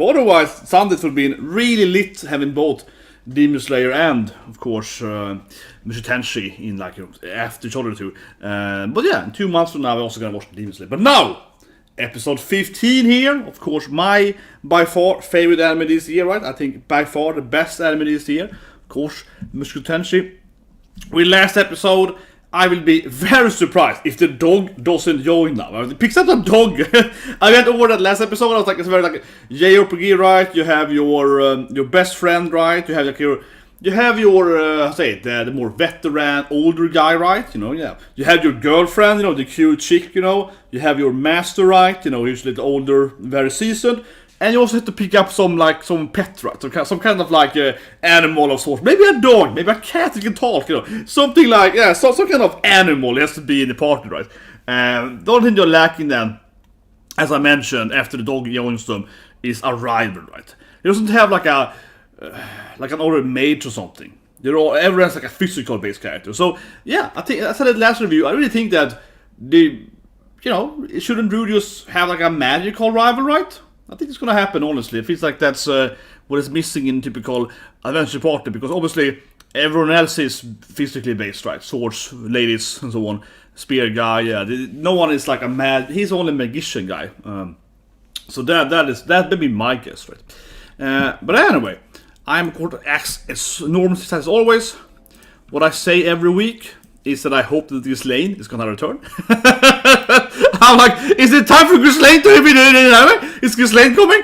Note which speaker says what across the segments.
Speaker 1: Otherwise, Sundays would be really lit having both Demon Slayer and, of course, Mushoku Tensei in like after each other too. But yeah, in 2 months from now, we're also gonna watch Demon Slayer. But now, episode 15 here. Of course, my by far favorite anime this year, right? I think by far the best anime this year. Of course, Mushoku Tensei. With last episode, I will be very surprised if the dog doesn't join now. It picks up the dog. I went over that last episode. I was like, it's very like JRPG, right? You have your best friend, right? You have like your the more veteran, older guy, right? You know, yeah. You have your girlfriend, you know, the cute chick, you know. You have your master, right? You know, usually the older, very seasoned. And you also have to pick up some pet, right? Some kind of like animal of sorts. Maybe a dog, maybe a cat that can talk, you know. Something like, yeah, some kind of animal has to be in the party, right? The only thing you're lacking then, as I mentioned, after the dog joins them, is a rival, right? It doesn't have like an older mage or something. Everyone has like a physical based character. So, yeah, I think, I said it last review, I really think that shouldn't Rudeus have like a magical rival, right? I think it's gonna happen, honestly. It feels like that's what is missing in typical adventure party, because obviously everyone else is physically based, right? Swords, ladies, and so on. Spear guy, yeah. No one is like he's only a magician guy. So that may be my guess, right? But anyway, I'm going to act as normal as always. What I say every week is that I hope that Ghislaine is gonna return. I'm like, is it time for Ghislaine to be there? Is Ghislaine coming?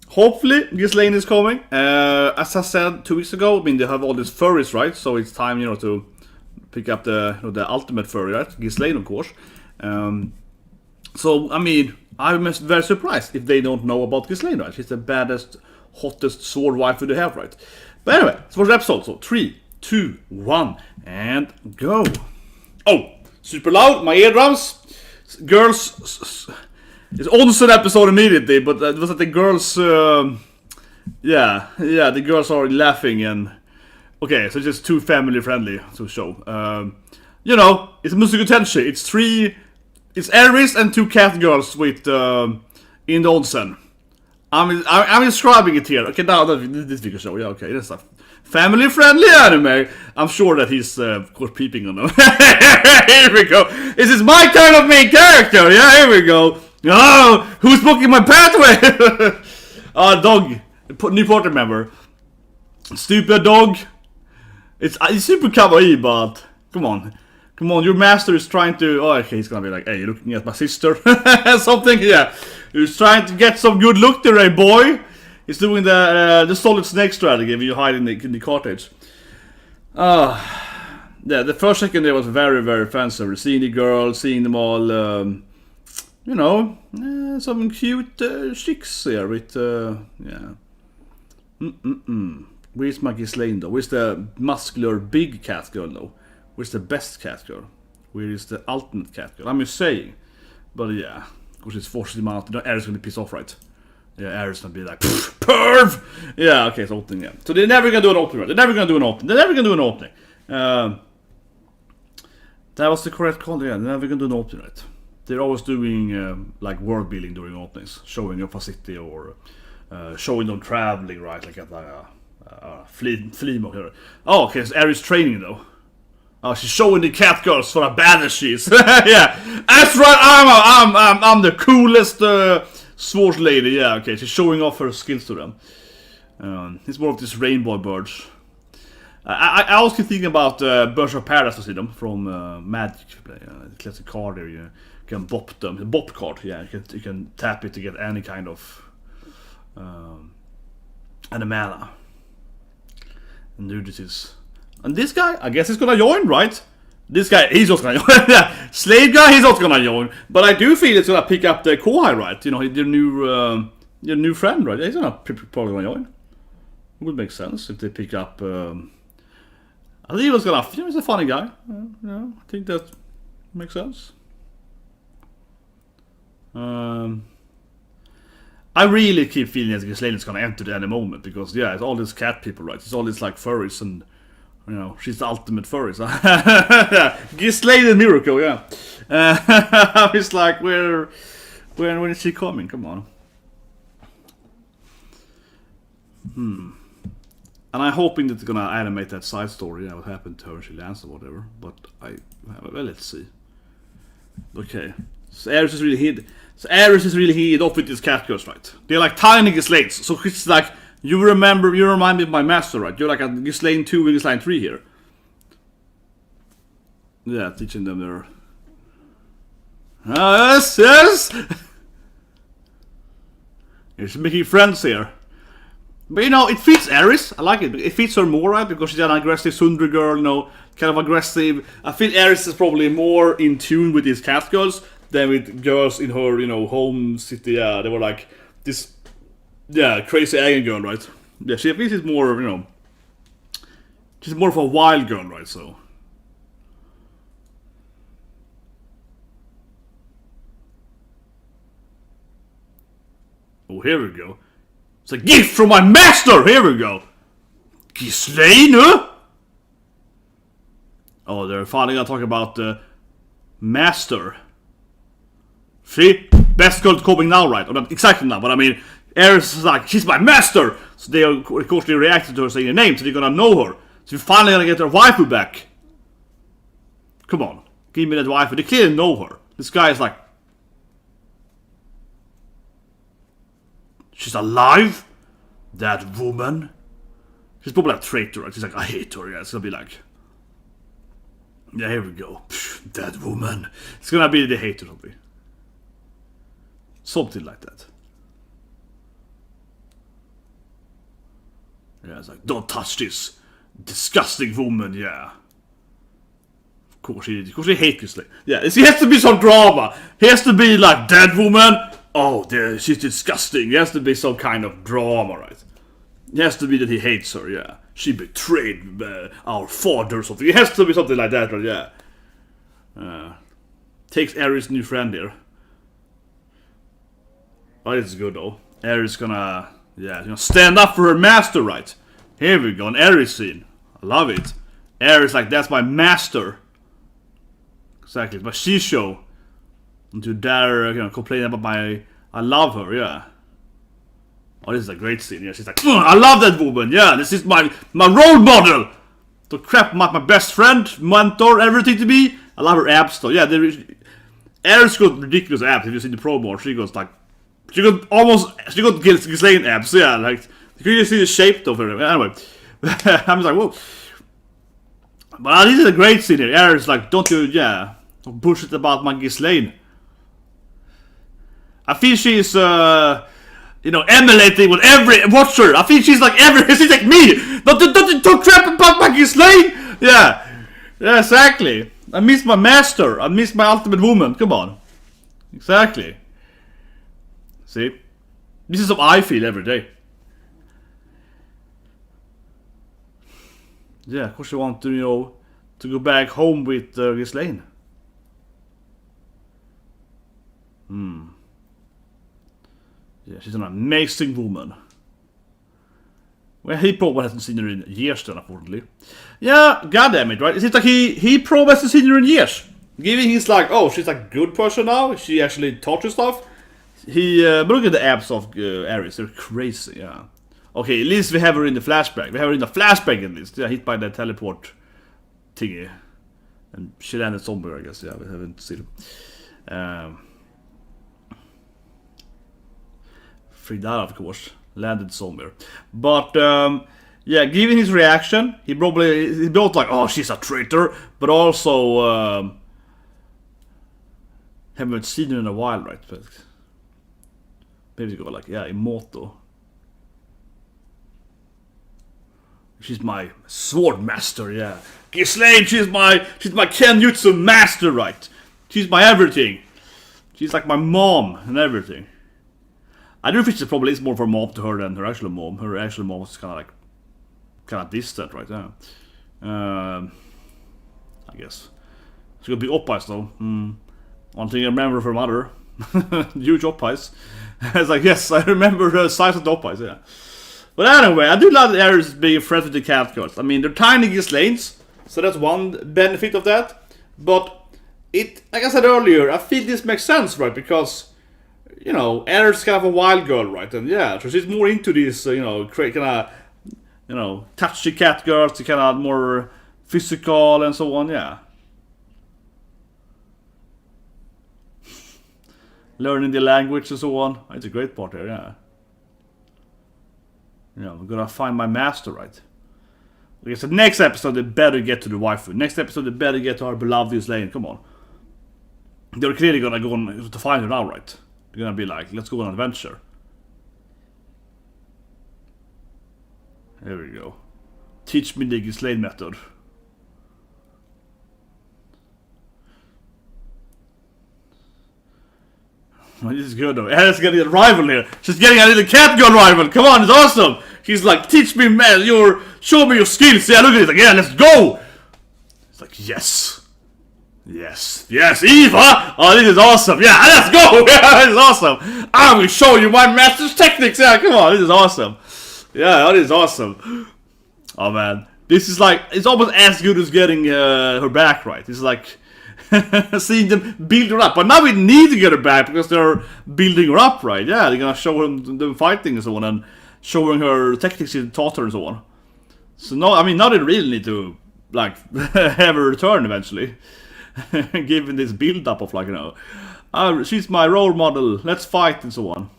Speaker 1: Hopefully Ghislaine is coming. As I said 2 weeks ago, I mean, they have all these furries, right? So it's time, to pick up the ultimate furry, right? Ghislaine, of course. So I mean, I'm very surprised if they don't know about Ghislaine, right? She's the baddest, hottest sword waifu they have, right? But anyway, let's watch the episode. So 3, 2, 1, and go. Oh, super loud, my eardrums. Girls, it's also an episode immediately, but it was that the girls, the girls are laughing and, okay, so just too family friendly to show. It's Mushoku Tensei, it's ERIS and 2 cat girls with, in the onsen. I'm describing it here. Okay, now this video show, yeah, okay, that's a family-friendly anime. I'm sure that he's, of course, peeping on them. Here we go. This is my kind of main character. Yeah, here we go. Oh, who's blocking my pathway? Dog. New party member. Stupid dog. It's super kawaii, but come on. Come on, your master is trying to... Oh, okay, he's gonna be like, hey, you're looking at my sister. Something, yeah. He's trying to get some good look there, eh, boy. He's doing the solid snake strategy when you hide in the cottage. Yeah, the first second there was very, very fancy. Seeing the girls, seeing them all, some cute chicks here with, yeah. Where's my Ghislaine though? Where's the muscular big cat girl though? Where's the best cat girl? Where is the ultimate cat girl? I'm just saying. But yeah, of course it's forced him out. Eric's gonna piss off, right? Yeah, Eric's gonna be like, perv! Yeah, okay, it's opening, yeah. So they're never gonna do an opening, right? They're never gonna do an opening. That was the correct call, yeah. They're never gonna do an opening, right? They're always doing, like, world building during openings. Showing off a city or showing them traveling, right? Like at a flea market. Oh, okay, so Eric's training, though. Oh, she's showing the cat girls what a badass she is. Yeah, that's right. I'm the coolest swords lady. Yeah, okay. She's showing off her skills to them. It's more of these rainbow birds. I also keep thinking about Birds of Paradise. To see them from Magic. Classic card there. You can bop them. The bop card. Yeah, you can tap it to get any kind of animala. And Rudues. And this guy, I guess he's gonna join, right? This guy, he's also gonna join. Yeah, slave guy, he's also gonna join. But I do feel it's gonna pick up the Kohai, right? Your new friend, right? He's probably gonna join. It would make sense if they pick up. I think he was gonna. He's a funny guy. Yeah, I think that makes sense. I really keep feeling that Ghislaine is gonna enter at any moment because it's all these cat people, right? It's all these like furries and. She's the ultimate furry. So Ghislaine and Miracle, yeah. It's like, when is she coming? Come on. And I'm hoping that they're gonna animate that side story, what happened to her, she lands or whatever. But well, let's see. Okay, so Ares is really hit off with these cat girls, right? They're like tiny Ghislaines. So it's like you remind me of my master, right? You're like a Ghislaine 2 and Ghislaine 3 here. Yeah, teaching them their. Yes. She's making friends here. But it fits Ares. I like it. It fits her more, right? Because she's an aggressive Sundry girl, kind of aggressive. I feel Ares is probably more in tune with these cat girls than with girls in her, home city. Yeah, they were like this, crazy alien girl, right? Yeah, she at least is more, she's more of a wild girl, right? So. Oh, here we go. It's a gift from my master! Here we go! Ghislaine, huh? Oh, they're finally gonna talk about the master. See? Best girl coming now, right? Or not exactly now, but I mean, Ares is like, she's my master! So they, of course, they reacted to her saying her name, so they're gonna know her. So you're finally gonna get their waifu back. Come on, give me that waifu. They clearly know her. This guy is like, she's alive? That woman? She's probably a traitor, right? She's like, I hate her, yeah. It's gonna be like, yeah, here we go. Psh, that woman. It's gonna be the hater of me. Something like that. Yeah, it's like, don't touch this disgusting woman, yeah. Of course he hates Ghislaine. Yeah, it has to be some drama. He has to be like, that woman. Oh, she's disgusting. It has to be some kind of drama, right? It has to be that he hates her, yeah. She betrayed our father or something. It has to be something like that, right? Yeah. Takes Ares' new friend here. Oh, this is good, though. Ares gonna stand up for her master, right? Here we go, an Ares scene. I love it. Ares like, that's my master. Exactly, but she show. And to dare, complain about I love her, yeah. Oh, this is a great scene, yeah. She's like, I love that woman, yeah. This is my role model. The crap, my best friend, mentor, everything to me. I love her abs, though. Yeah, Ares got ridiculous abs. If you see the promo, she got Ghislaine abs, yeah. Like, you can just see the shape of her. Anyway, I'm just like, whoa. But this is a great scene here. Ares like, don't bullshit about my Ghislaine. I feel she's, emulating with every watcher. I feel she's like she's like me. Don't crap about my Ghislaine. Yeah, exactly. I miss my master. I miss my ultimate woman. Come on. Exactly. See? This is what I feel every day. Yeah, of course you want to, to go back home with Ghislaine. Yeah, she's an amazing woman. Well, he probably hasn't seen her in years then, unfortunately. Yeah, goddammit, right? It seems like he probably hasn't seen her in years. Giving he's like, oh, she's like a good person now. She actually taught her stuff. But look at the abs of Ares. They're crazy, yeah. Okay, at least we have her in the flashback. We have her in the flashback at least. Yeah, hit by the teleport thingy. And she landed somewhere, I guess. Yeah, we haven't seen her. Frida, of course, landed somewhere. But, yeah, given his reaction, he both like, oh, she's a traitor, but also, haven't seen her in a while, right? But maybe go like, yeah, Imoto. She's my sword master, yeah. Ghislaine, she's my Kenjutsu master, right? She's my everything. She's like my mom and everything. I do think she probably is more of her mom to her than her actual mom. Her actual mom was kind of distant right now. I guess. She could be oppies though. One thing I remember from mother. Huge oppies. It's like, yes, I remember the size of the oppies, yeah. But anyway, I do love that Ares being friends with the cat girls. I mean, they're tiny Ghislaines, so that's one benefit of that. But it, like I said earlier, I feel this makes sense, right? Because you know, Aerith's kind of a wild girl, right? And yeah, so she's more into these, you know, kind of, you know, touchy cat girls, the kind of more physical and so on, yeah. Learning the language and so on. It's a great part here, yeah. You know, I'm gonna find my master, right? Okay, so next episode they better get to the waifu. Next episode they better get to our beloved Ghislaine. Come on. They're clearly gonna go on to find her now, right? They're gonna be like, let's go on an adventure. There we go. Teach me the Ghislaine method. Oh, this is good though. Alice's getting a rival here. She's getting a little cat girl rival. Come on, it's awesome. She's like, teach me, man. Show me your skills. Yeah, look at it. Like, yeah, let's go. It's like, yes. Yes. Yes, Eva. Oh, this is awesome. Yeah, let's go. Yeah, this is awesome. I will show you my master's techniques. Yeah, come on. This is awesome. Yeah, that is awesome. Oh, man. This is like, it's almost as good as getting her back, right? It's like seeing them build her up. But now we need to get her back because they're building her up, right? Yeah, they're gonna show them fighting and so on, and showing her techniques she taught her and so on. So no, I mean, now they really need to like have her return eventually, given this build up of like, you know, she's my role model. Let's fight and so on.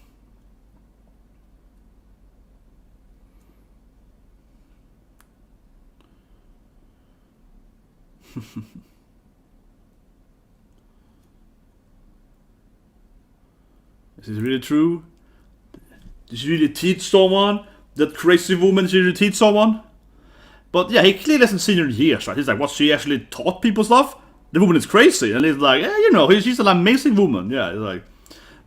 Speaker 1: Is it really true? Did she really teach someone? That crazy woman, did she really teach someone? But yeah, he clearly hasn't seen her in years, right? He's like, what, she actually taught people stuff? The woman is crazy. And he's like, yeah, you know, she's an amazing woman. Yeah, he's like,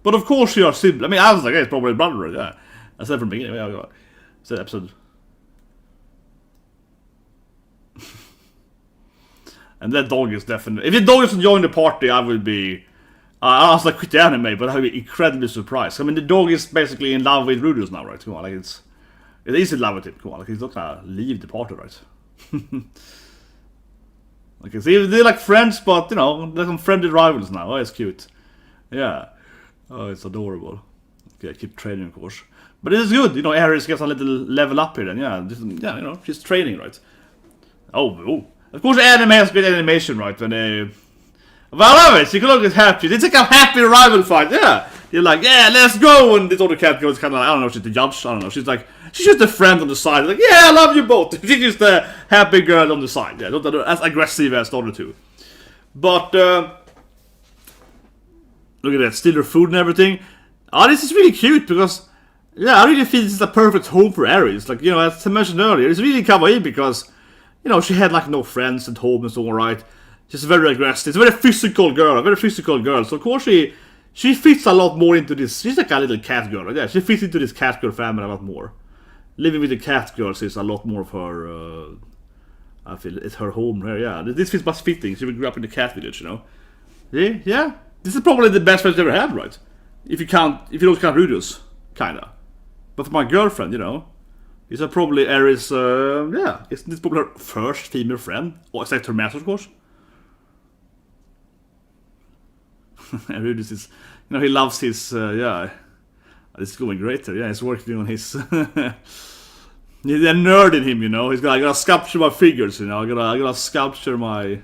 Speaker 1: but of course she are sibling. I mean, I was like, hey, it's probably a brother, right? Yeah. I said from the beginning. Yeah, it's that episode. And that dog is definitely... If the dog doesn't join the party, I would be... I was like, quit the anime, but I would be incredibly surprised. I mean, the dog is basically in love with Rudeus now, right? Come on, like it is in love with him. Come on, like he's not gonna leave the party, right? Okay, so they're like friends, but you know, they're some friendly rivals now. Oh, it's cute. Yeah. Oh, it's adorable. Okay, keep training, of course. But it is good, you know. Iris gets a little level up here, then yeah, yeah, you know, she's training, right? Oh. Of course, the anime has good animation, right? When they... But I love it, she can look happy. It's like a happy rival fight, yeah. You're like, yeah, let's go. And this other cat goes kind of like, I don't know, she's the judge, I don't know. She's like, she's just a friend on the side. Like, yeah, I love you both. She's just a happy girl on the side. Yeah, not as aggressive as the other two. But, look at that, steal her food and everything. Oh, this is really cute because, yeah, I really feel this is a perfect home for Aries. Like, you know, as I mentioned earlier, it's really kawaii because, you know, she had like no friends at home and so on, right? She's very aggressive. It's a very physical girl. So of course she fits a lot more into this. She's like a little cat girl, right? Yeah, she fits into this cat girl family a lot more. Living with the cat girls is a lot more of her. I feel it's her home here. Yeah, this fits much fitting. She grew up in the cat village, you know. Yeah. This is probably the best friend I've ever had, right? If you don't count Rudues, kinda. But for my girlfriend, you know, is probably Aries. Yeah, it's probably her first female friend, except her master, of course. And Rudeus is, you know, he loves his, yeah, it's going great there, yeah, he's working on his, he's a nerd in him, you know, I gotta sculpture my figures, you know, I gotta sculpture my,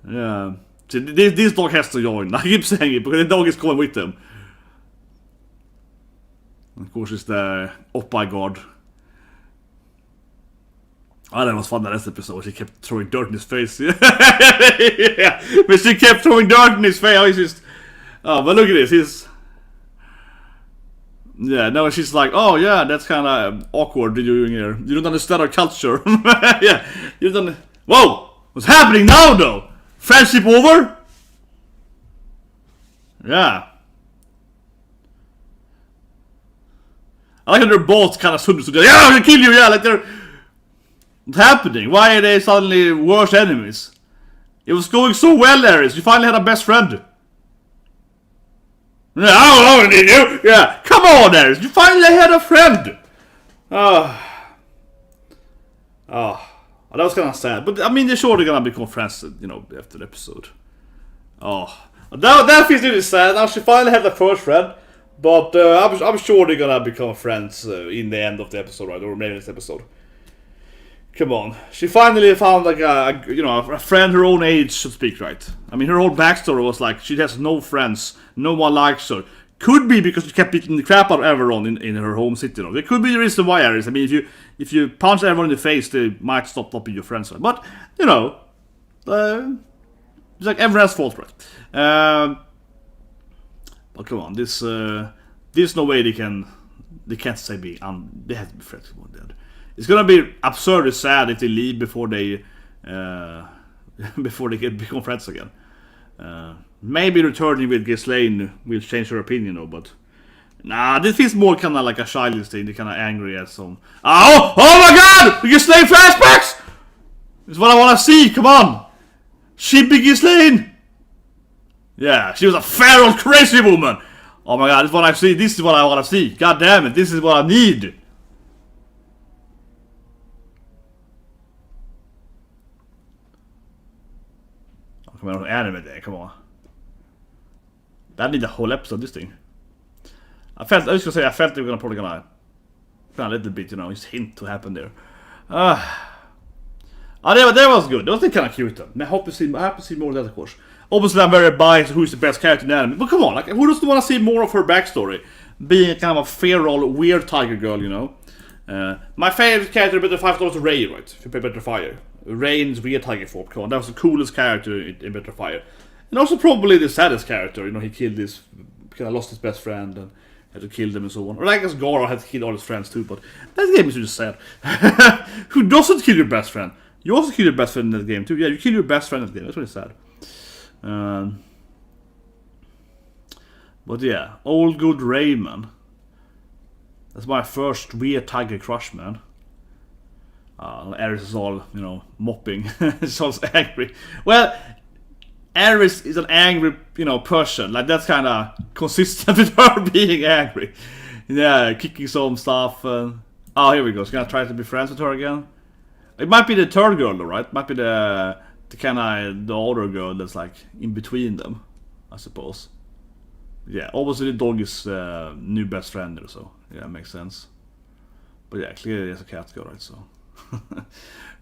Speaker 1: yeah, see, this dog has to join, I keep saying it, because the dog is going with them. Of course, it's the Oppa God. Oh, that was fun, that episode. She kept throwing dirt in his face. Yeah, but she kept throwing dirt in his face. Oh, he's just... Oh, but look at this. He's... Yeah, no, she's like, oh, yeah, that's kind of awkward you're doing here. You don't understand our culture. Yeah, you don't... Whoa! What's happening now, though? Friendship over? Yeah. I like how they're both kind of yeah, I'm gonna kill you, yeah, like they're... What's happening? Why are they suddenly worse enemies? It was going so well, Aries. You finally had a best friend. Yeah, I don't need you. Yeah, come on, Aries. You finally had a friend. Oh, that was kind of sad. But I mean, they're surely gonna become friends, you know, after the episode. Oh, That feels really sad. Now she finally had the first friend, but I'm sure they're gonna become friends in the end of the episode, right? Or maybe this episode. Come on, she finally found like a friend her own age, so to speak, right? I mean, her whole backstory was like she has no friends, no one likes her. Could be because she kept beating the crap out of everyone in her home city. It could be the reason why, Iris. I mean, if you punch everyone in the face, they might stop being your friends. But it's like everyone has fault, right? But come on, there's no way they can't say they have to be friends with one dead. It's gonna be absurdly sad if they leave before they become friends again. Maybe returning with Ghislaine will change her opinion, though, but nah, this feels more kind of like a childish thing. They're kind of angry at some. Oh my God! Ghislaine flashbacks! This is what I want to see. Come on, Shippy Ghislaine. Yeah, she was a feral, crazy woman. Oh my God, this is what I see. This is what I want to see. God damn it, this is what I need. Oh, come on, anime there. Come on. That need a whole episode, this thing. I was gonna say, I felt they were probably gonna a little bit, just hint to happen there. That was good. That was kind of cute though. I hope to see more of that, of course. Obviously, I'm very biased who's the best character in anime, but come on, like, who doesn't want to see more of her backstory? Being a kind of a feral, weird tiger girl, My favorite character in Better Fire was Ray, right? If you play Better Fire. Ray's weird tiger form, come on, that was the coolest character in Better Fire. And also probably the saddest character, he killed his, kind of lost his best friend and had to kill them and so on. Or I guess Goro had to kill all his friends too, but that game is just sad. Who doesn't kill your best friend? You also kill your best friend in that game too. Yeah, you kill your best friend in that game, that's really sad. But yeah, old good Rayman. That's my first weird tiger crush, man. Eris is all, mopping. She's all angry. Well, Eris is an angry, person. Like, that's kind of consistent with her being angry. Yeah, kicking some stuff. Oh, here we go. She's gonna try to be friends with her again. It might be the third girl, though, right? It might be the kind of the older girl that's like in between them, I suppose. Yeah, obviously the dog is new best friend or so. Yeah, makes sense. But yeah, clearly it's a cat girl, right? So,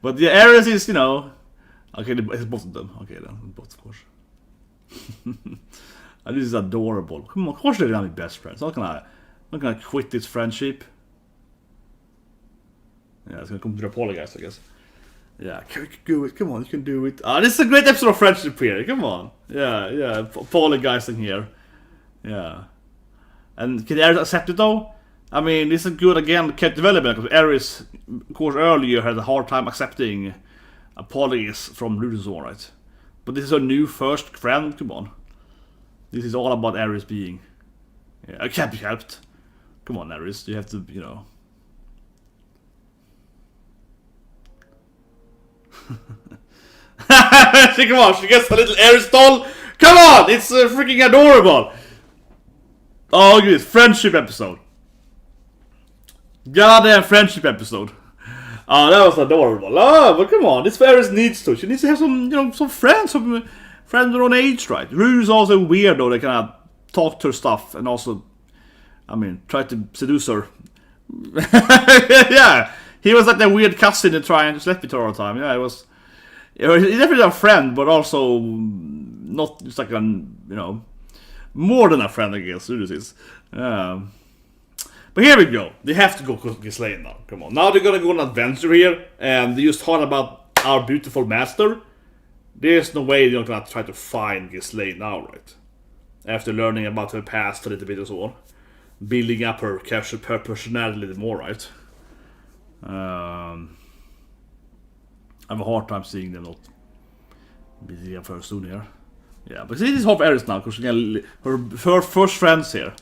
Speaker 1: but yeah, Eris is, okay, it's both of them. Okay, then both, of course. This is adorable. Come on, of course they're gonna be best friends. I'm not gonna quit this friendship. Yeah, it's gonna come to apologize, I guess. Yeah, can do it. Come on, you can do it. This is a great episode of friendship here. Come on. Yeah, apologizing here. Yeah. And can Eris accept it though? I mean, this is good again, character development, because Eris, of course, earlier had a hard time accepting apologies from Rudeus, right? But this is her new first friend. Come on. This is all about Eris being. Yeah, I can't be helped. Come on, Eris. You have to, Come on, she gets a little Eris doll. Come on, it's freaking adorable. Oh, look at this friendship episode. Goddamn friendship episode. Oh, that was adorable. Oh, but come on, this Eris needs to. She needs to have some, some friends, friends of her own age, right? Rudues also weird though. They kind of talk to her stuff and also, try to seduce her. Yeah, he was like that weird cousin and trying to sleep with her all the time. Yeah, it was. He's definitely a friend, but also not just like more than a friend, I guess. Rudues is. But here we go. They have to go to Ghislaine now. Come on. Now they're gonna go on an adventure here, and they just thought about our beautiful master. There's no way they're gonna try to find Ghislaine now, right? After learning about her past a little bit or so on. Building up her personality a little more, right? I have a hard time seeing them not be there for soon here. Yeah, but it is hard for Eris now, because she can her first friends here.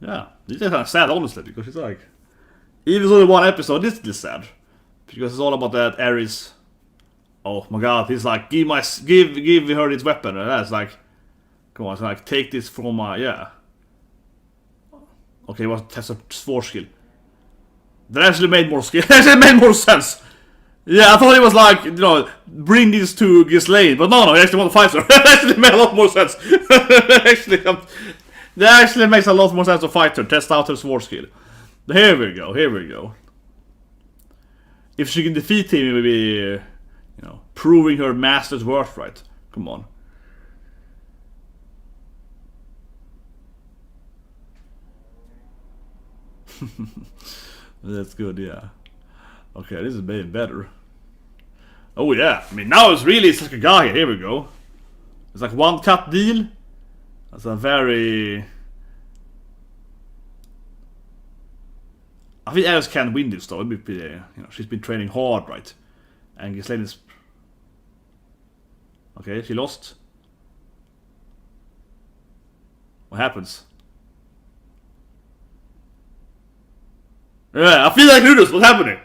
Speaker 1: Yeah, it's kind of sad, honestly, because it's like, even though one episode, this is sad, because it's all about that Eris. Oh my God, he's like, give her this weapon, and that's like, come on, it's like, take this from my, yeah. Okay, what test a sword skill? That actually made more skill. That actually made more sense. Yeah, I thought it was like, you know, bring these to Ghislaine, but no, he actually want to fight her. That actually made a lot more sense. That actually makes a lot more sense to fight her, test out her sword skill. Here we go. If she can defeat him, it will be, you know, proving her master's worth, right? Come on. That's good, yeah. Okay, this is maybe better. Oh yeah, I mean now it's really Isekai. Here we go. It's like one cut deal. That's a very... I think Eris can win this though. It'd be, you know, she's been training hard, right? And Ghislaine is... Okay, she lost. What happens? Yeah, I feel like Rudeus. What's happening?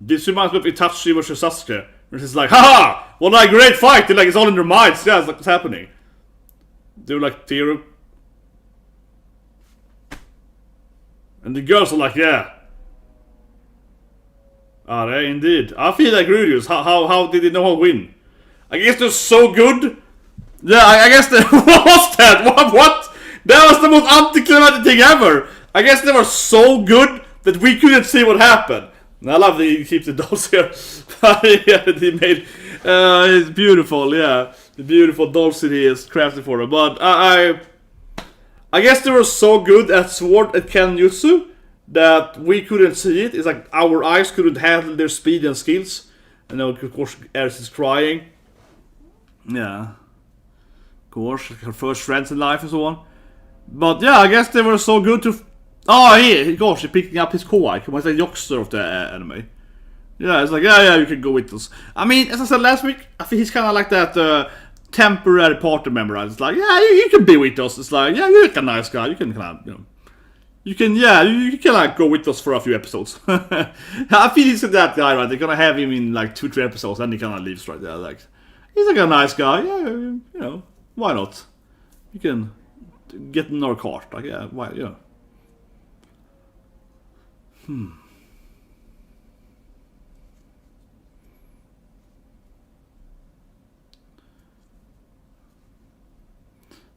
Speaker 1: This reminds me of Itachi versus Sasuke. It's like, haha! What a great fight! Like, it's all in their minds. Yeah, it's like, what's happening? They were like, Teru. And the girls are like, yeah. Are they indeed? I feel like Rudues. How did they know how to win? I guess they're so good. Yeah, I guess they... What was that? What? That was the most anticlimactic thing ever. I guess they were so good that we couldn't see what happened. And I love that he keeps the dolls here. Yeah, he made... it's beautiful, yeah. The beautiful dolls that he is crafted for them. But I guess they were so good at sword at Kenjutsu that we couldn't see it. It's like our eyes couldn't handle their speed and skills. And now, of course, Eris is crying. Yeah. Of course, her first friends in life and so on. But yeah, I guess they were so good to... Oh, gosh, he's picking up his kawaii. He's like the youngster of the anime. Yeah, it's like, yeah, you can go with us. I mean, as I said last week, I think he's kind of like that temporary party member. It's like, yeah, you can be with us. It's like, yeah, you're a nice guy. You can kind of, you know... You can like go with us for a few episodes. I feel he's that guy, right? They're gonna have him in like 2-3 episodes, and he kind of leaves right there. Like, he's like a nice guy. Yeah, you know, why not? You can get in our cart. Like, yeah, why? Yeah.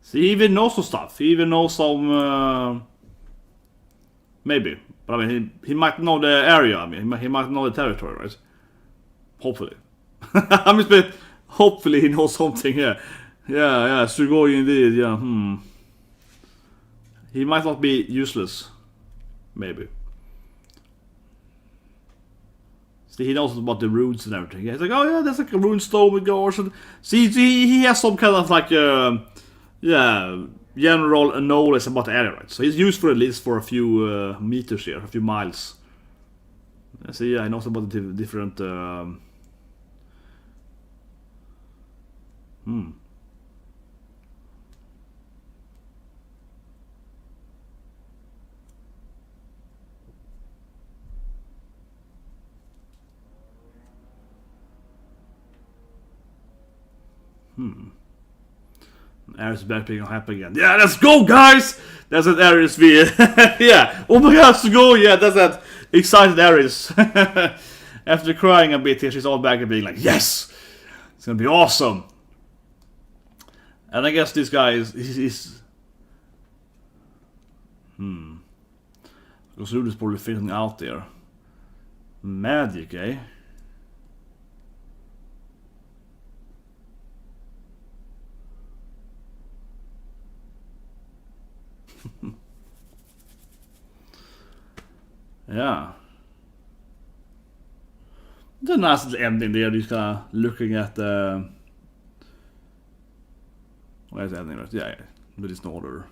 Speaker 1: See, he even knows some stuff. He even knows some. Maybe, but I mean, he might know the area. I mean, he might know the territory, right? Hopefully. I mean, hopefully he knows something here. Yeah, Sugoi indeed. Yeah, He might not be useless. Maybe. See, he knows about the runes and everything. He's like, oh yeah, there's like a rune stone with goes. See, he has some kind of like, general knowledge about the area, right? So he's useful at least for a few meters here, a few miles. See, yeah, he knows about the different... Eris backpicking happen again. Yeah, let's go, guys! That's that Eris V. Yeah. Oh my god, let's go! Yeah, that's that excited Eris. After crying a bit here, she's all back and being like, yes! It's gonna be awesome! And I guess this guy is because Rudeus probably figuring out there. Magic, eh? Yeah. It's a nice little ending there, just kind of looking at the... Where's the ending? Yeah, but it's no order.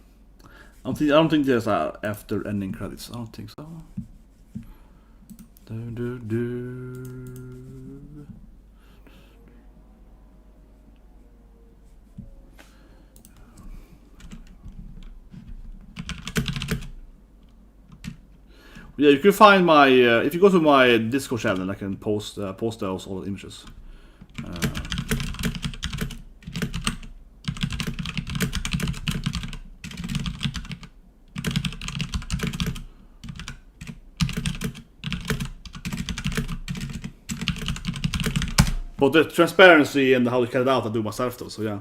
Speaker 1: I don't think there's a after ending credits. I don't think so. Yeah, you can find my if you go to my Discord channel, I can post those all the images. But the transparency and how to cut it out, I do myself though. So yeah.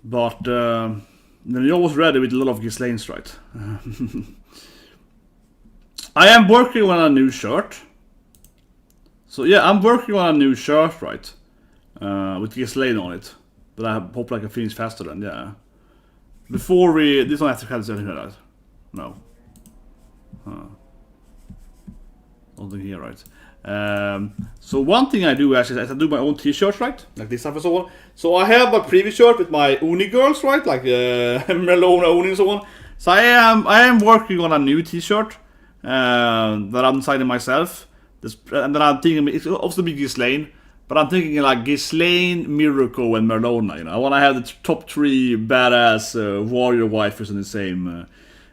Speaker 1: But then you're always ready with a lot of Ghislaine's, right? I am working on a new shirt. So yeah, I'm working on a new shirt, right? With Ghislaine on it. But I hope I can finish faster than, yeah. Before we... This one has to cut anything like that. No. Nothing here, right? So one thing I do actually is I do my own t-shirts, right? Like this stuff and so on. So I have a previous shirt with my Uni girls, right? Like Melona, Uni and so on. So I am working on a new t-shirt that I'm designing myself. And then I'm thinking it's also be Ghislaine, but I'm thinking like Ghislaine, Mirko, and Merlona. You know, I want to have the top 3 badass warrior waifus in the same.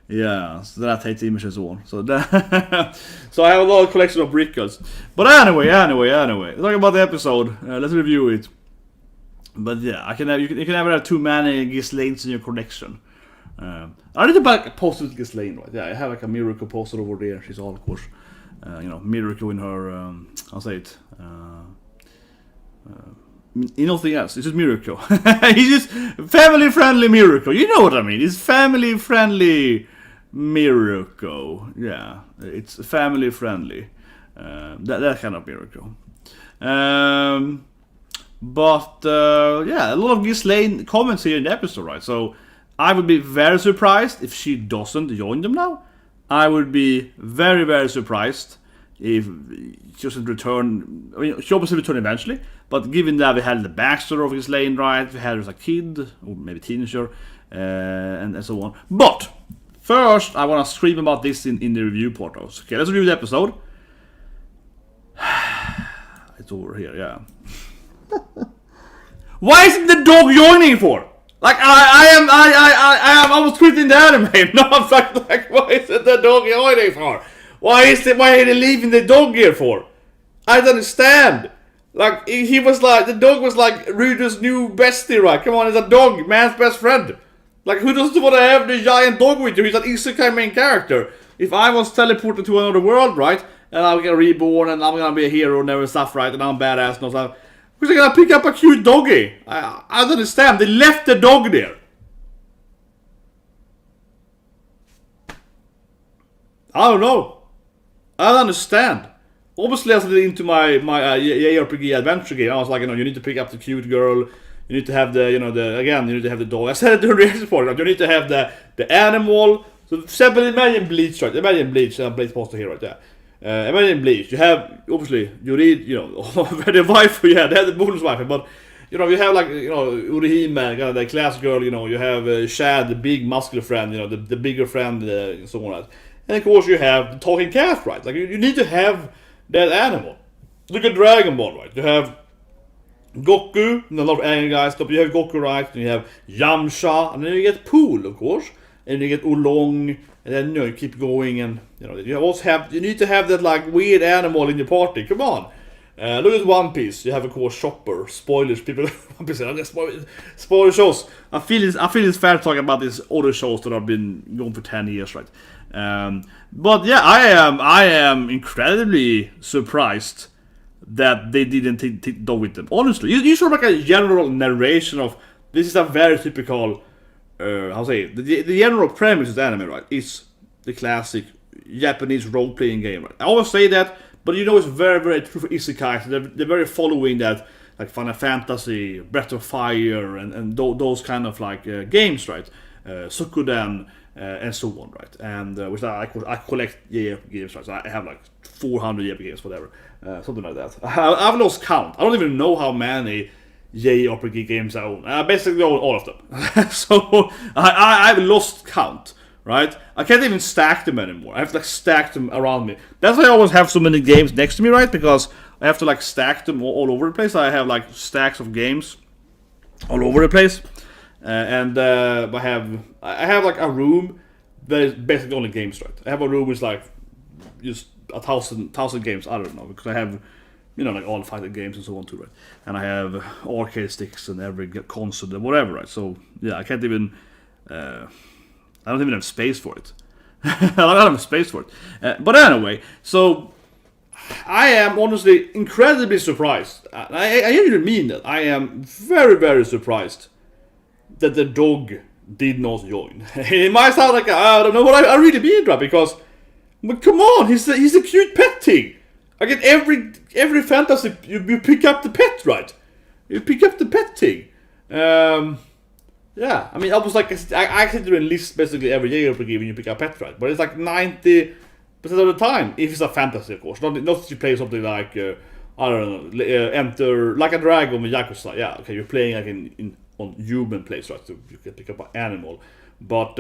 Speaker 1: Yeah, so then I take the images and so on. So that so I have a lot of collection of brickles. But anyway, talking about the episode, let's review it. But yeah, you can never have too many Ghislaines in your collection. I need to buy a poster with Ghislaine, right? Yeah, I have like a Mirko poster over there. She's all, of course, Mirko in her, I'll say it. Nothing else. It's just Mirko. He's just family-friendly Mirko. You know what I mean? It's family-friendly Mirko. Yeah, it's family-friendly. That kind of Mirko. But yeah, a lot of Ghislaine comments here in the episode, right? So I would be very surprised if she doesn't join them now. I would be very, very surprised if she doesn't return. I mean, she obviously return eventually, but given that we had the backstory of Ghislaine, right? We had her as a kid, or maybe teenager, and so on. But first, I want to scream about this in the review portals. Okay, let's review the episode. It's over here, yeah. Why isn't the dog joining for? Like I was tweeting the anime. No, I'm like, why isn't the dog joining for? Why are they leaving the dog here for? I don't understand. Like he was like the dog was like Rudeus' new bestie, right? Come on, it's a dog, man's best friend. Like who doesn't want to have the giant dog with you? He's an isekai main character. If I was teleported to another world, right, and I'm gonna reborn and I'm gonna be a hero and everything stuff, right, and I'm badass and all stuff. Who's gonna pick up a cute doggy? I don't understand. They left the dog there. I don't know. I don't understand. Obviously, I was into my JRPG adventure game. I was like, you need to pick up the cute girl. You need to have the, you need to have the dog. I said it during the reaction part. Right? You need to have the animal. So, imagine Bleach, right? Imagine Bleach. Bleach poster here, right there. Imagine Bleach. You have, obviously, you read, the waifu, yeah, they have the bonus waifu, but, you have like, Urihime, kind of the class girl, you have Shad, the big muscular friend, the bigger friend, and so on. And of course, you have the talking cat, right? Like, you need to have that animal. Look at Dragon Ball, right? You have Goku, and a lot of anime guys, but you have Goku, right? And you have Yamcha, and then you get Pool, of course, and you get Oolong. And then you keep going, and you need to have that like weird animal in your party. Come on, look at One Piece. You have of course Chopper. Spoilers, people. One Piece. Spoiler shows. I feel it's fair to talk about these other shows that have been going for 10 years, right? But yeah, I am incredibly surprised that they didn't take dog with them. Honestly, you should make a general narration of this is a very typical. The general premise of the anime, right, is the classic Japanese role-playing game, right? I always say that, but it's very, very true for isekai. So they're very following that, like Final Fantasy, Breath of Fire, and those kind of like games, right? Sukuden, and so on, right? And which I collect games, right? So I have like 400 games, whatever, something like that. I've lost count. I don't even know how many JRPG games I own. I basically own all of them. So I've lost count, right? I can't even stack them anymore. I have to like stack them around me. That's why I always have so many games next to me, right? Because I have to like stack them all over the place. I have like stacks of games all over the place, and I have like a room that is basically only games, right? I have a room with like just 1,000 games. I don't know, because I have. Like all fighting games and so on too, right? And I have arcade sticks and every console and whatever, right? So yeah, I can't even. I don't even have space for it. I don't have space for it. But anyway, so I am honestly incredibly surprised. I really mean that. I am very, very surprised that the dog did not join. It might sound like I don't know what I really mean that, because, but come on, he's a cute pet thing. Again, every fantasy you pick up the pet, right? You pick up the pet thing. Yeah, I mean, I was like, I sit there and list basically every year when you pick up pet, right? But it's like 90% of the time, if it's a fantasy, of course. Not if you play something like, I don't know, Enter Like a Dragon with Yakuza. Yeah, okay, you're playing like on human place, right? So you can pick up an animal. But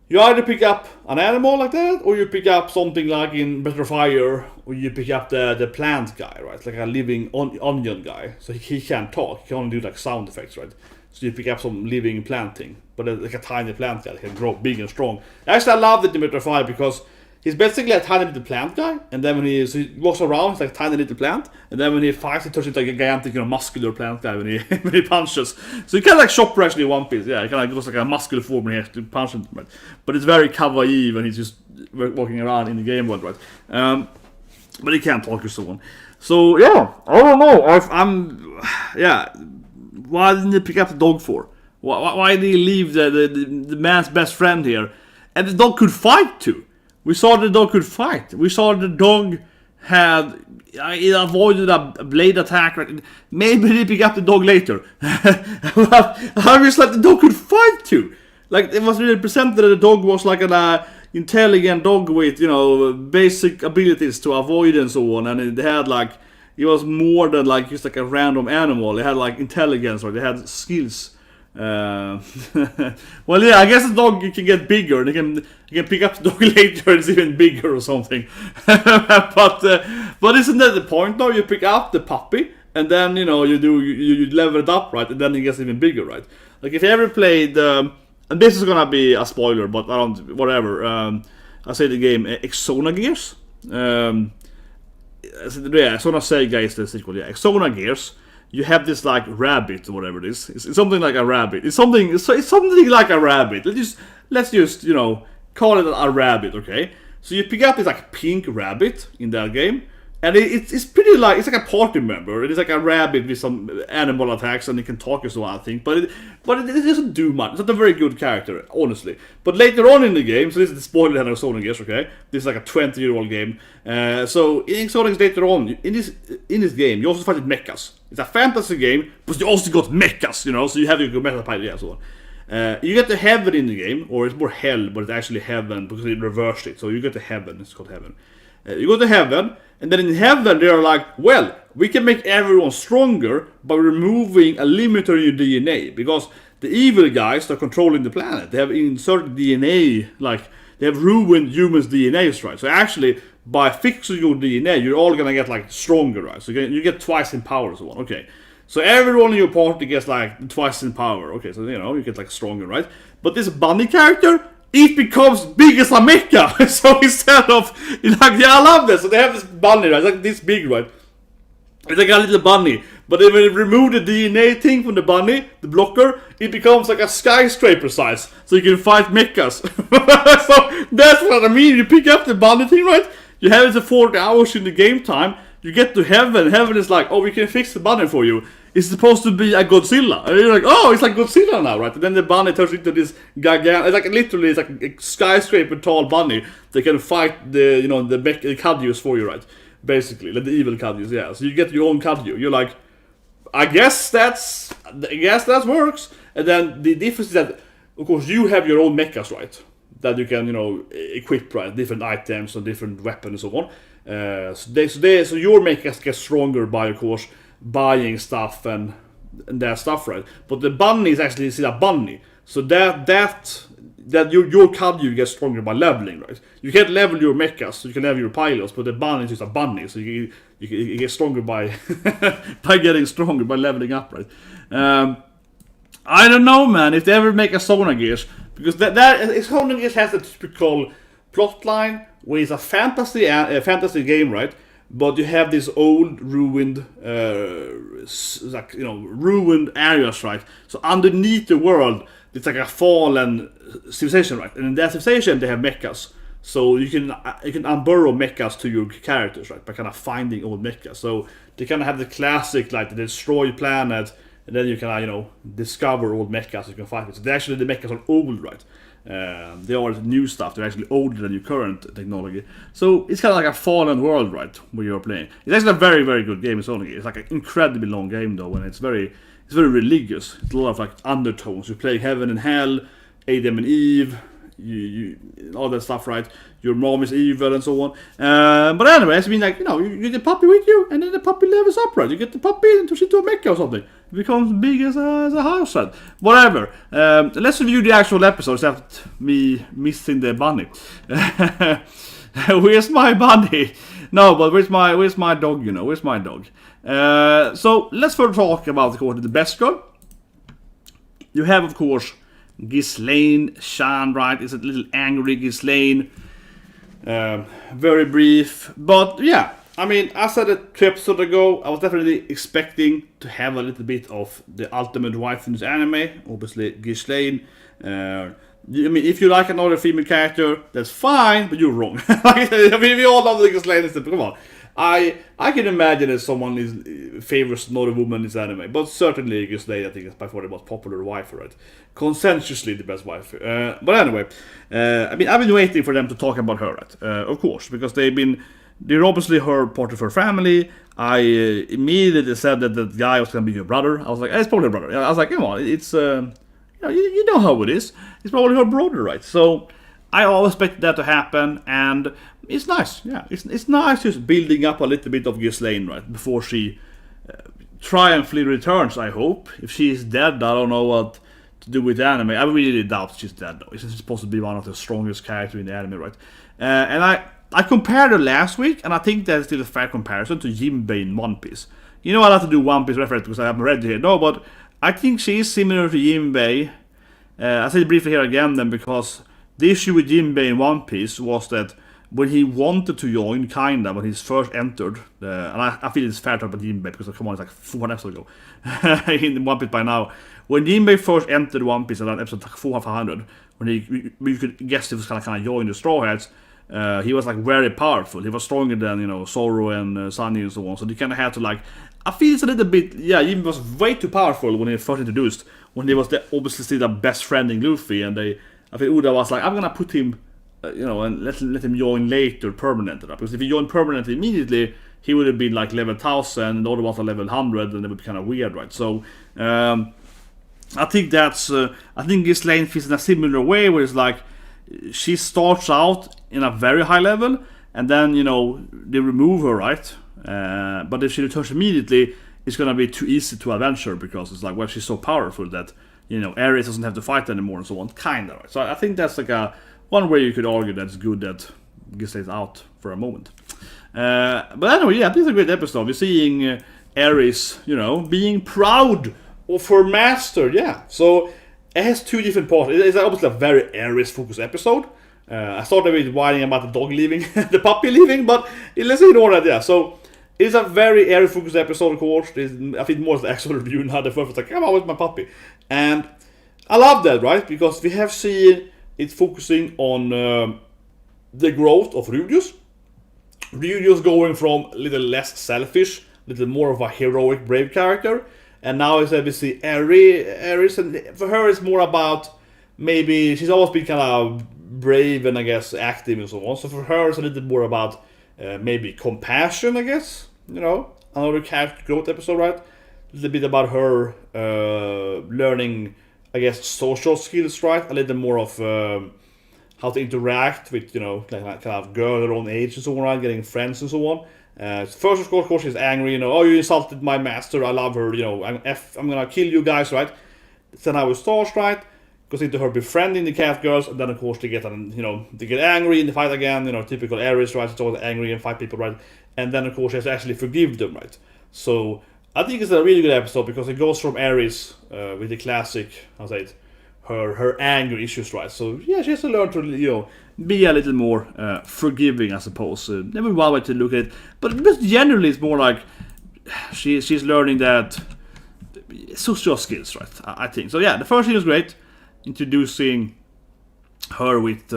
Speaker 1: you either pick up an animal like that, or you pick up something like in Breath of Fire, or you pick up the plant guy, right? Like a living onion guy. So he can't talk, he can only do like sound effects, right? So you pick up some living plant thing, but like a tiny plant guy that can grow big and strong. Actually, I love it in Breath of Fire because he's basically a tiny little plant guy, and then when he walks around, he's like a tiny little plant, and then when he fights, he turns into like a gigantic, muscular plant guy when he punches. So you can like Chopper actually in One Piece, yeah, he kind of goes like a muscular form when he has to punch him, right? But it's very kawaii when he's just walking around in the game world, right? But he can't talk or so on. So yeah, I don't know. Yeah. Why didn't they pick up the dog for? Why did he leave the man's best friend here? And the dog could fight too. We saw the dog could fight. We saw the dog it avoided a blade attack. Right? Maybe they pick up the dog later. I was like, the dog could fight too. Like, it was really presented that the dog was like an intelligent dog with, basic abilities to avoid and so on. And it had like, it was more than like just like a random animal. It had like intelligence, or they had skills. Well, yeah, I guess the dog can get bigger. They can pick up the dog later. It's even bigger or something. But isn't that the point though? You pick up the puppy, and then you level it up, right? And then it gets even bigger, right? Like if you ever played, and this is gonna be a spoiler, but I don't. Whatever. I say the game Xenogears. ERIS is the sequel, yeah. Xenogears, you have this like rabbit or whatever it is. It's something like a rabbit. It's something like a rabbit. Let's just call it a rabbit, okay? So you pick up this like pink rabbit in that game, and it's pretty like, it's like a party member. It is like a rabbit with some animal attacks, and it can talk or so, I think. But it doesn't do much. It's not a very good character, honestly. But later on in the game, so this is the spoiler of Xenogears, okay? This is like a 20-year-old game. So in Xenogears later on, in this game, you also fight with mechas. It's a fantasy game, but you also got mechas, so you have your meta pilot and so on. You get to heaven in the game, or it's more hell, but it's actually heaven because it reversed it. So you get to heaven, it's called heaven. You go to heaven, and then in heaven they are like, well, we can make everyone stronger by removing a limiter in your DNA, because the evil guys that are controlling the planet, they have inserted DNA, like they have ruined humans' DNAs, right? So actually, by fixing your DNA, you're all gonna get like stronger, right? So you get twice in power and so on. Okay, so everyone in your party gets like twice in power. Okay, so you get like stronger, right? But this bunny character, it becomes big as a mecha. So instead of, I love this. So they have this bunny, right? It's like this big, right? It's like a little bunny. But then when you remove the DNA thing from the bunny, the blocker, it becomes like a skyscraper size. So you can fight mechas. So that's what I mean. You pick up the bunny thing, right? You have it for 40 hours in the game time. You get to heaven. Heaven is like, oh, we can fix the bunny for you. It's supposed to be a Godzilla. And you're like, oh, it's like Godzilla now, right? And then the bunny turns into this gigantic, it's like literally, it's like a skyscraper tall bunny that can fight the Kadyus for you, right? Basically, like the evil Kadyus, yeah. So you get your own Kadyu. You're like, I guess that works. And then the difference is that, of course, you have your own mechas, right? That you can, equip, right? Different items and different weapons and so on. So your mechas get stronger by, of course, buying stuff and that stuff, right? But the bunny is actually still a bunny. So that your Kadyu gets stronger by leveling, right? You can't level your mechas, so you can level your pilots, but the bunny is just a bunny, so you get stronger by by getting stronger by leveling up, right? I don't know, man, if they ever make a Xenogears, because Xenogears has a typical plotline where it's a fantasy game, right? But you have these old ruined, ruined areas, right? So underneath the world, it's like a fallen civilization, right? And in that civilization, they have mechas. So you can unburrow mechas to your characters, right? By kind of finding old mechas. So they kind of have the classic, like the destroyed planet, and then you can discover old mechas you can fight with. So actually the mechas are old, right? They are new stuff. They're actually older than your current technology. So it's kind of like a fallen world, right? Where you're playing. It's actually a very, very good game. It's like an incredibly long game though, and it's very religious. It's a lot of like undertones. You play heaven and hell, Adam and Eve. You all that stuff, right? Your mom is evil and so on. But anyways, I mean, like, you get the puppy with you, and then the puppy levels up, right? You get the puppy into a mecha or something. It becomes big as a house, right? Whatever. Let's review the actual episodes after me missing the bunny. Where's my bunny? No, but where's my dog? Where's my dog? So let's first talk about, of course, the best girl. You have, of course, Ghislaine Shan, right? It's a little angry Ghislaine. Very brief. But yeah, I mean, as I said 2 episodes ago, I was definitely expecting to have a little bit of the ultimate wife in this anime. Obviously, Ghislaine. I mean, if you like another female character, that's fine, but you're wrong. I mean, we all love the Ghislaine. Come on. I can imagine that someone favors another woman in this anime, but certainly Ghislaine, I think, is by far the most popular wife, right? Consensually the best wife. But anyway, I mean, I've been waiting for them to talk about her, right? Of course, because they're obviously her part of her family. I immediately said that the guy was gonna be her brother. I was like, it's probably her brother. I was like, come on, it's you know how it is. It's probably her brother, right? So I always expected that to happen, and it's nice. Yeah, it's nice just building up a little bit of Ghislaine, right, before she triumphantly returns. I hope. If she is dead, I don't know what to do with the anime. I really doubt she's dead though. She's supposed to be one of the strongest characters in the anime, right? And I compared her last week, and I think that's still a fair comparison to Jinbei in One Piece. I like to do One Piece reference because I haven't read it here. No, but I think she is similar to Jinbei. I'll say it briefly here again then, because the issue with Jinbei in One Piece was that when he wanted to join, kinda, when he first entered, and I feel it's fair to talk about Jinbei because come on, it's like 4 episodes ago in One Piece by now. When Jinbei first entered One Piece around episode like 400, when you could guess he was kind of join the Straw Hats, he was like very powerful. He was stronger than Zoro and Sunny and so on. So they kind of had to like. I feel it's a little bit. Yeah, Jinbei was way too powerful when he first introduced. When he was obviously still the best friend in Luffy, and I think Oda was like, I'm gonna put him. And let him join later permanently. Because if he joined permanently immediately, he would have been like level 1000, and the other ones are level 100, and it would be kind of weird, right? So I think I think Ghislaine feels in a similar way, where it's like she starts out in a very high level, and then they remove her, right? But if she returns immediately, it's gonna be too easy to avenge her because it's like, well, she's so powerful that ERIS doesn't have to fight anymore and so on, kinda, right? So I think that's like one way you could argue that it's good that Ghislaine's out for a moment. But anyway, yeah, this is a great episode. We're seeing ERIS, being proud of her master. Yeah, so it has 2 different parts. It's obviously a very ERIS-focused episode. I started with whining about the dog leaving, the puppy leaving, but let's ignore that, yeah. So it's a very ERIS-focused episode, of course. I think more of the actual review now. The first was like, come on with my puppy. And I love that, right? Because we have seen it's focusing on the growth of Rudeus. Rudeus going from a little less selfish, a little more of a heroic, brave character. And now we see Eris, and for her it's more about, maybe, she's always been kind of brave and I guess active and so on. So for her it's a little bit more about maybe compassion, I guess. Another character growth episode, right? A little bit about her learning, I guess, social skills, right? A little more of how to interact with, kind of girl her own age and so on, right? Getting friends and so on. First, of course, she's angry, oh, you insulted my master, I love her, I'm gonna kill you guys, right? Then how it starts, right? Goes into her befriending the cat girls, and then, of course, they get angry in the fight again, typical Aries, right? It's always angry and fight people, right? And then, of course, she has to actually forgive them, right? So I think it's a really good episode because it goes from Aries with the classic, I'll say it, her anger issues, right? So yeah, she has to learn to be a little more forgiving, I suppose. Never one way to look at it, but generally it's more like she's learning that social skills, right? I think so. Yeah, the first thing was great, introducing her with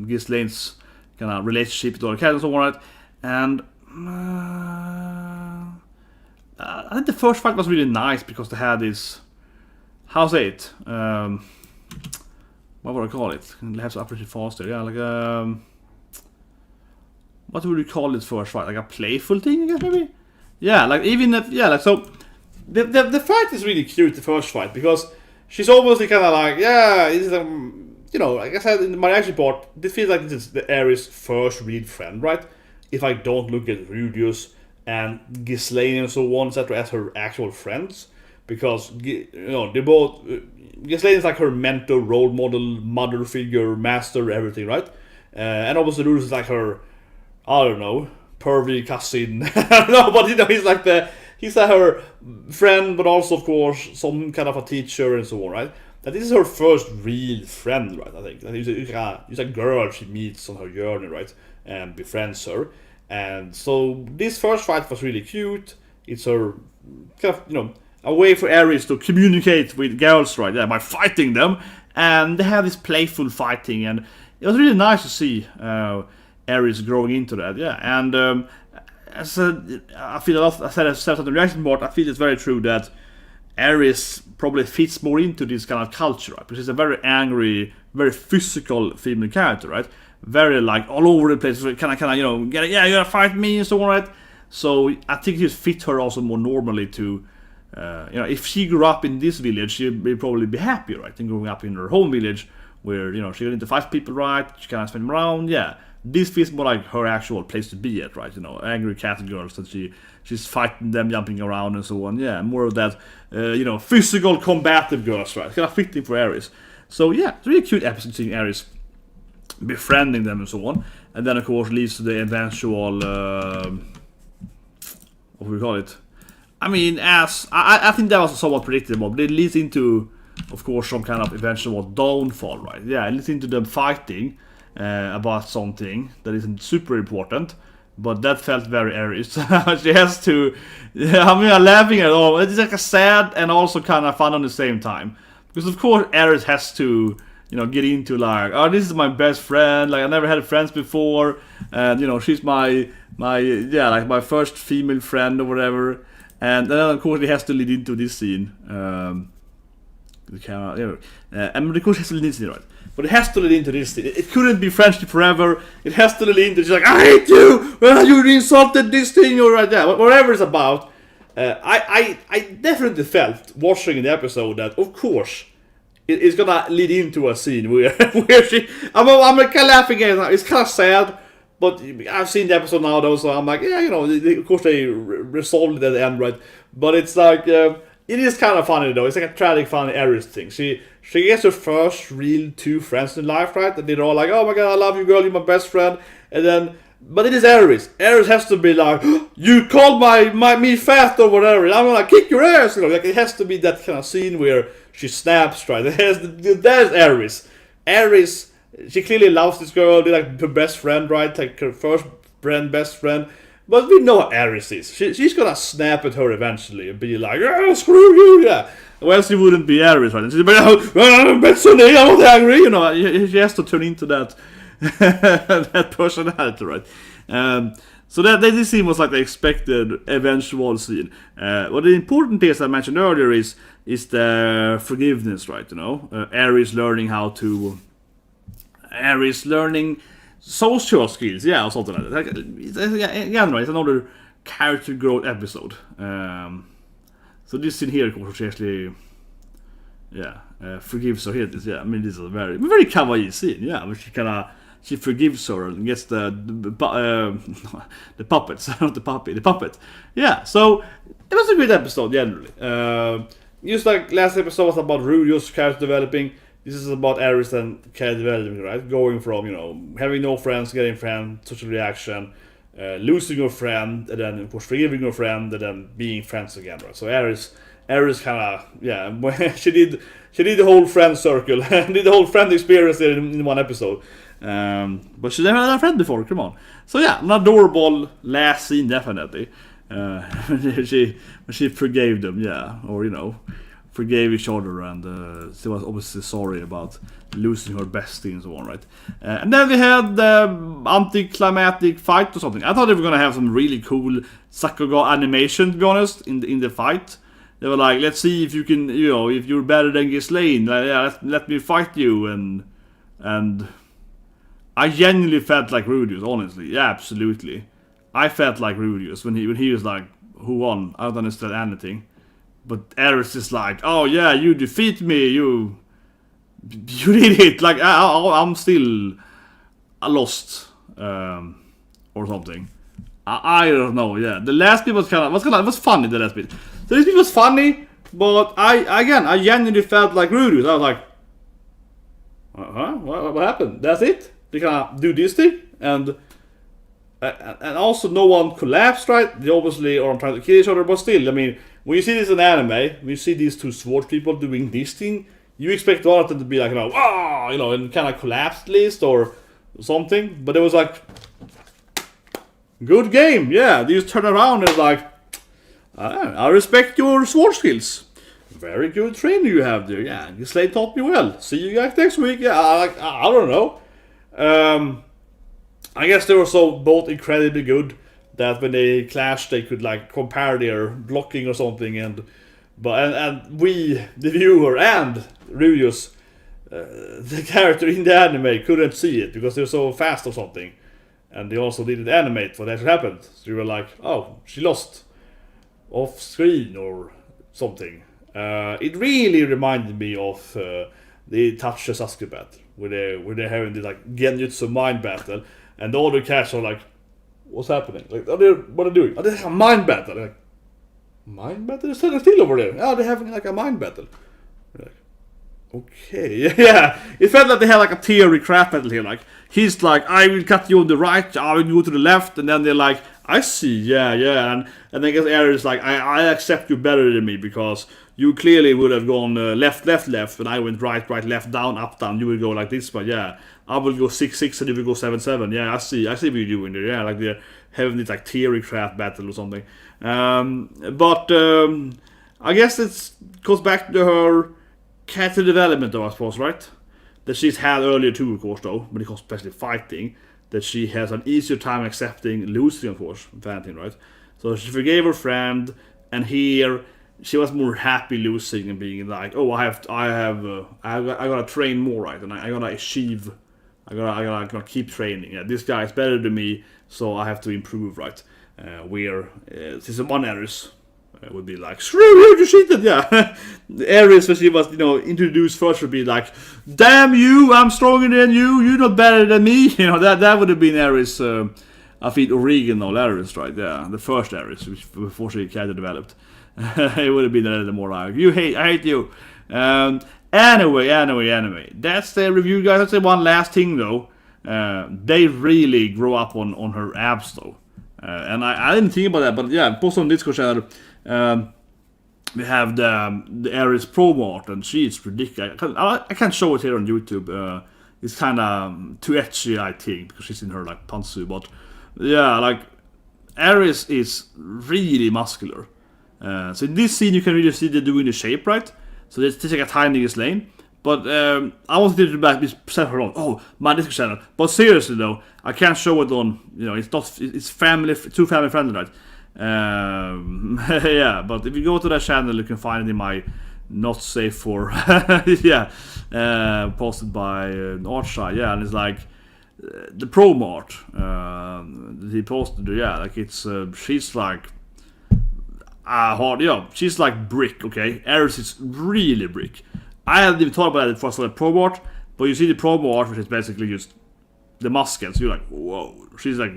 Speaker 1: Ghislaine's kind of relationship with other characters and so on, right? And I think the first fight was really nice because they had this, how say it? What would I call it? They have to appreciate faster. Yeah, like what would you call it first fight? Like a playful thing, I guess maybe. Yeah, like even if, yeah, like so. The fight is really cute. The first fight because she's almost kind of like, yeah, it's like I said in my reaction part, this feels like this is the Aries' first real friend, right? If I don't look at Rudeus and Ghislaine and so on, etc., as her actual friends, because they both Ghislaine is like her mentor, role model, mother figure, master, everything, right? And obviously Rudeus is like her, I don't know, pervy cousin. I don't know, but he's like he's like her friend, but also of course some kind of a teacher and so on, right? That this is her first real friend, right? I think that he's a girl she meets on her journey, right, and befriends her. And so this first fight was really cute. It's her kind of a way for Aries to communicate with girls, right? Yeah, by fighting them, and they have this playful fighting, and it was really nice to see Aries growing into that. Yeah, and I feel a lot. I said on the reaction board. I feel it's very true that Aries probably fits more into this kind of culture, right? Because she's a very angry, very physical female character, right? Very like all over the place, kind of you gotta fight me and so on, right? So I think it fit her also more normally to, if she grew up in this village, she'd probably be happier, right? Than growing up in her home village, where she got into fight people, right? She kind of spent around, yeah. This feels more like her actual place to be at, right? Angry cat girls that she's fighting them, jumping around and so on. Yeah, more of that, physical combative girls, right? Kind of fitting for Aries. So yeah, it's a really cute episode seeing Aries befriending them and so on, and then of course leads to the eventual, what do we call it? I mean, as I think that was somewhat predictable, but it leads into, of course, some kind of eventual downfall, right? Yeah, it leads into them fighting about something that isn't super important, but that felt very Aries. She has to, I'm laughing at all. It's like a sad and also kind of fun on the same time, because of course Aries has to, get into like, oh, this is my best friend. Like I never had friends before, and she's my first female friend or whatever. And then of course it has to lead into this scene. The camera, and of course it has to lead into it, right? But it has to lead into this. It couldn't be friendship forever. It has to lead into. She's like, I hate you. Well, you insulted this thing, or right there. Whatever it's about. I definitely felt watching the episode that, of course, it's gonna lead into a scene where she. I'm like laughing at it. It's kind of sad, but I've seen the episode now though, so I'm like, yeah, of course they resolved it at the end, right? But it's like. It is kind of funny though. It's like a tragic, funny Aries thing. She gets her first real two friends in life, right? And they're all like, "Oh my god, I love you, girl. You're my best friend." And then, but it is Aries. Aries has to be like, "You called me fat or whatever. I'm gonna kick your ass." Like it has to be that kind of scene where she snaps, right? That's Aries. Aries, she clearly loves this girl. They're like her best friend, right? Like her first friend, best friend. But we know what Aries is. She's gonna snap at her eventually and be like, oh, screw you, yeah. Or else she wouldn't be Aries, right? And she'd be like, I'm not angry, she has to turn into that that personality, right? So this scene was like the expected eventual scene. What the important thing, as I mentioned earlier, is the forgiveness, right? Aries learning social skills, yeah, or something like that. Again, right, it's another character growth episode. So this scene here, of course, she actually, forgives her here. Yeah, I mean, this is a very, very kawaii scene. Yeah, but she forgives her and gets the puppets, not the puppy, the puppet. Yeah, so it was a good episode generally. Just like last episode was about Rudues character developing. This is about Aries and character development, right? Going from, having no friends, getting friends, social reaction, losing your friend, and then, of course, forgiving your friend, and then being friends again, right? So Aries kind of, she did the whole friend circle, did the whole friend experience there in one episode. But she never had a friend before, come on. So yeah, an adorable last scene, definitely. When she forgave them, yeah, or, forgave each other, and she was obviously sorry about losing her bestie and so on, right? And then we had the anticlimactic fight or something. I thought they were gonna have some really cool Sakuga animation, to be honest, in the fight. They were like, let's see if you can, if you're better than Ghislaine, let me fight you, and I genuinely felt like Rudeus, honestly, yeah, absolutely. I felt like Rudeus when he was like, who won? I don't understand anything. But Eris is like, oh yeah, you defeat me, you did it. Like I'm still lost, or something. I don't know. Yeah, the last bit was was funny. The last bit. So this bit was funny, but I genuinely felt like Rudeus. I was like, what happened? That's it? They can do this thing, and also no one collapsed, right? They obviously are trying to kill each other, but still, I mean, when you see this in anime, when you see these two sword people doing this thing, you expect one of them to be like, and kind of collapse at least or something. But it was like, good game, yeah. They just turn around and like, I respect your sword skills. Very good training you have there. Yeah, Ghislaine taught me well. See you guys next week. Yeah, I don't know. I guess they were so both incredibly good that when they clashed, they could like compare their blocking or something, and we, the viewer, and Rudeus, the character in the anime, couldn't see it because they're so fast or something, and they also didn't animate what actually happened. So you were like, oh, she lost off screen or something. It really reminded me of the Touch the Sasuke battle, where they're having the like Genjutsu mind battle, and the other cats are like, what's happening? Like, what are they doing? Oh, they have a mind battle. They're like, mind battle? They're still over there. Oh, they're having like a mind battle. They're like, okay, yeah. It felt like they had like a theory crap battle here. Like, he's like, I will cut you on the right, I will go to the left, and then they're like, I see, yeah, and I guess Ares is like, I accept you better than me because you clearly would have gone left, when I went right, left, down, up, down. You would go like this, but yeah, I will go 6-6 and you will go 7-7. Yeah, I see what you're doing there. Yeah, like they're having this like theory craft battle or something. But I guess it goes back to her character development, though, I suppose, right? That she's had earlier too, of course, though, when it comes especially fighting. That she has an easier time accepting losing, of course, Valentin, right? So she forgave her friend, and here she was more happy losing and being like, oh, I gotta train more, right? And I gotta achieve, I gotta keep training. Yeah, this guy is better than me, so I have to improve, right? Where since one Eris would be like, screw you cheated, yeah. Eris, when she was, introduced first, would be like, damn you, I'm stronger than you, you're not better than me. That would have been Eris, I think original Eris, right? Yeah, the first Eris, before she kind of developed. It would have been a little more like, I hate you. Anyway, that's the review, guys. I'd say one last thing, though. They really grow up on her abs, though. And I didn't think about that, but yeah, post on Discord channel. We have the Ares promo art, and she's ridiculous. I can't show it here on YouTube. It's kind of too etchy, I think, because she's in her like pantsuit. But yeah, like Ares is really muscular. So in this scene, you can really see they're doing the shape right. So they take a tiny Ghislaine. But I wanted to be set her on. Oh, my Discord channel. But seriously though, I can't show it on. It's family, too family friendly, right? Yeah. But if you go to that channel, you can find it in my not safe for posted by Artside. Yeah, and it's like the promo art he posted. Yeah, like it's she's like hard. Yeah, she's like brick. Okay, Ares is really brick. I hadn't even thought about it before I saw the promo art, but you see the promo art, which is basically just the muscles. You're like, whoa. She's like,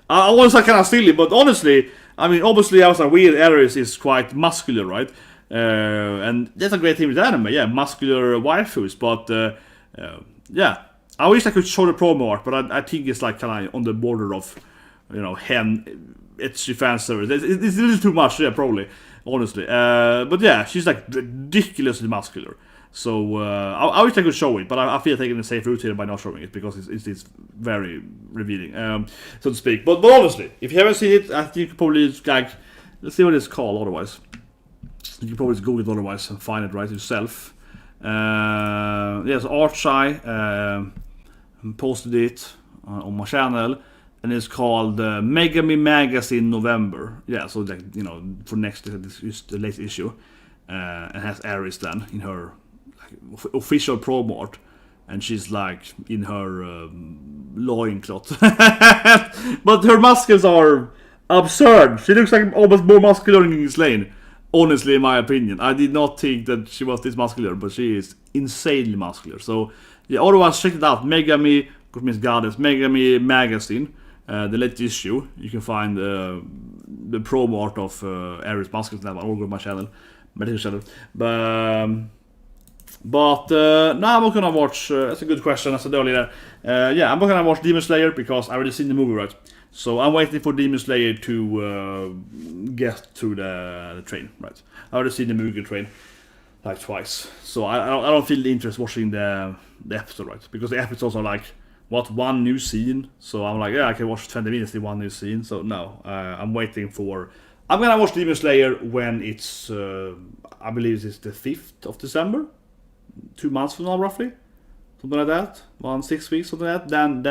Speaker 1: I was like kind of silly, but honestly, I mean, obviously, I was like, weird. Ares is quite muscular, right? And that's a great thing with anime, yeah, muscular waifus. But yeah, I wish I could show the promo art, but I think it's like kind of on the border of, it's fan service. It's a little too much, yeah, probably, honestly. But yeah, she's like ridiculously muscular. So I wish I could show it, but I feel taking the safe route here by not showing it because it's very revealing, so to speak. But honestly, if you haven't seen it, I think you could probably like, let's see what it's called. Otherwise, You can probably just Google it otherwise and find it right yourself. Yes, Archai posted it on my channel, and it's called Megami Magazine November. Yeah, so that, you know, for next this is the latest issue, and has Iris then in her official promo art, and she's like in her loincloth. But her muscles are absurd. She looks like almost more muscular than Ghislaine. Honestly, in my opinion, I did not think that she was this muscular, but she is insanely muscular. So yeah, otherwise check it out. Megami, which means goddess, Megami Magazine, the latest issue. You can find the promo art of Iris muscles now on all my channel, my channel. But now I'm not gonna watch. That's a good question. I said earlier. Yeah, I'm not gonna watch Demon Slayer because I already seen the movie, right? So I'm waiting for Demon Slayer to get to the train, right? I already seen the movie train like twice, so I don't feel the interest watching the episode, right? Because the episodes are like one new scene. So I'm like, yeah, I can watch 20 minutes in one new scene. So no, I'm waiting for. I'm gonna watch Demon Slayer when it's I believe it's the 5th of December. 2 months from now, roughly, something like that. 6 weeks, something like that. Then